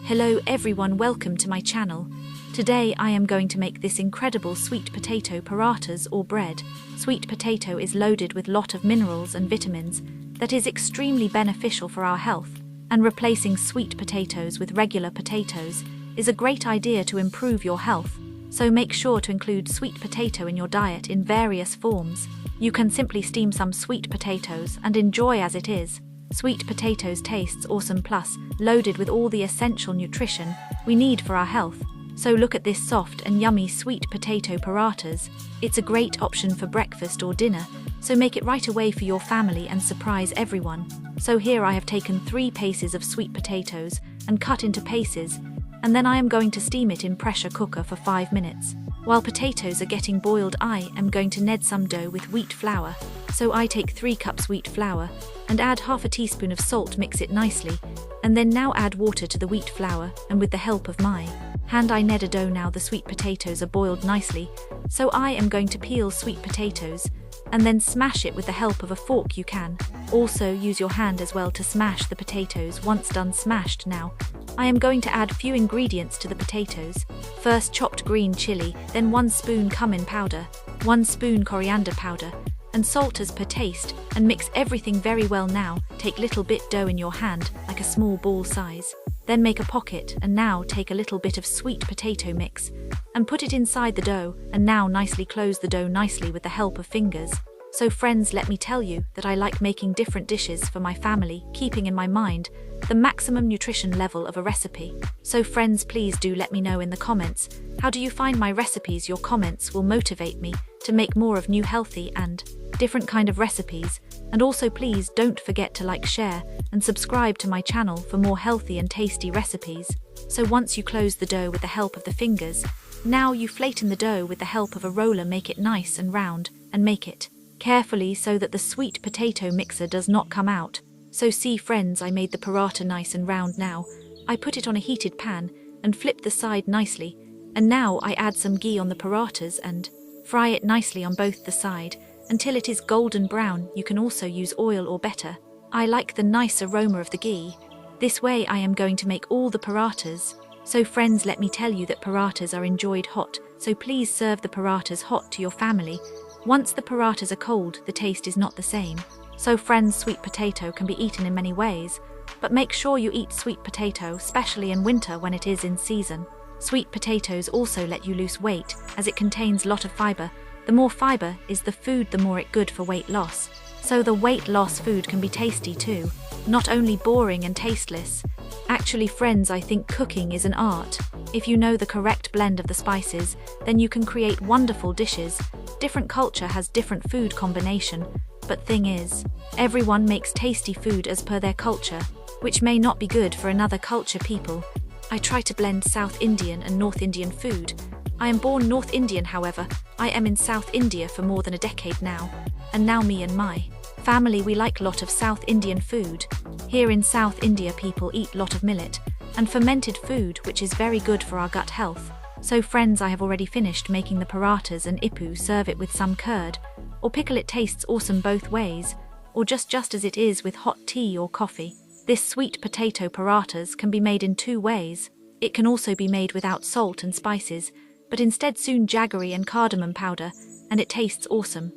Hello everyone, welcome to my channel. Today I am going to make this incredible sweet potato parathas or bread. Sweet potato is loaded with lot of minerals and vitamins that is extremely beneficial for our health, and replacing sweet potatoes with regular potatoes is a great idea to improve your health. So make sure to include sweet potato in your diet in various forms. You can simply steam some sweet potatoes and enjoy as it is. Sweet potatoes tastes awesome, plus loaded with all the essential nutrition we need for our health. So look at this soft and yummy sweet potato parathas. It's a great option for breakfast or dinner, so make it right away for your family and surprise everyone. So here I have taken 3 pieces of sweet potatoes and cut into pieces, and then I am going to steam it in pressure cooker for 5 minutes. While potatoes are getting boiled, I am going to knead some dough with wheat flour. So I take 3 cups wheat flour and add half a teaspoon of salt, mix it nicely, and then now add water to the wheat flour, and with the help of my hand I knead a dough. Now the sweet potatoes are boiled nicely, so I am going to peel sweet potatoes and then smash it with the help of a fork. You can also use your hand as well to smash the potatoes. Once done smashed, now I am going to add few ingredients to the potatoes. First chopped green chili, then 1 spoon cumin powder, 1 spoon coriander powder, and salt as per taste, and mix everything very well. Now take little bit dough in your hand, like a small ball size. Then make a pocket, and now take a little bit of sweet potato mix and put it inside the dough, and now nicely close the dough nicely with the help of fingers. So friends, let me tell you that I like making different dishes for my family, keeping in my mind the maximum nutrition level of a recipe. So friends, please do let me know in the comments, how do you find my recipes? Your comments will motivate me to make more of new healthy and different kind of recipes. And also please don't forget to like, share and subscribe to my channel for more healthy and tasty recipes. So once you close the dough with the help of the fingers, now you flatten the dough with the help of a roller, make it nice and round, and make it carefully so that the sweet potato mixer does not come out. So see friends, I made the paratha nice and round. Now I put it on a heated pan and flip the side nicely, and now I add some ghee on the parathas and fry it nicely on both the side until it is golden brown. You can also use oil or butter. I like the nice aroma of the ghee. This way I am going to make all the parathas. So friends, let me tell you that parathas are enjoyed hot, so please serve the parathas hot to your family. Once the parathas are cold, the taste is not the same. So friends, sweet potato can be eaten in many ways, but make sure you eat sweet potato, especially in winter when it is in season. Sweet potatoes also let you lose weight, as it contains lot of fibre. The more fibre is the food, the more it good for weight loss. So the weight loss food can be tasty too, not only boring and tasteless. Actually friends, I think cooking is an art. If you know the correct blend of the spices, then you can create wonderful dishes. Different culture has different food combination, but thing is, everyone makes tasty food as per their culture, which may not be good for another culture people. I try to blend South Indian and North Indian food. I am born North Indian, however, I am in South India for more than a decade now, and now me and my family, we like lot of South Indian food. Here in South India people eat lot of millet and fermented food, which is very good for our gut health. So friends, I have already finished making the parathas and ipu. Serve it with some curd or pickle. It tastes awesome both ways, or just as it is with hot tea or coffee. This sweet potato parathas can be made in 2 ways. It can also be made without salt and spices, but instead soon jaggery and cardamom powder, and it tastes awesome.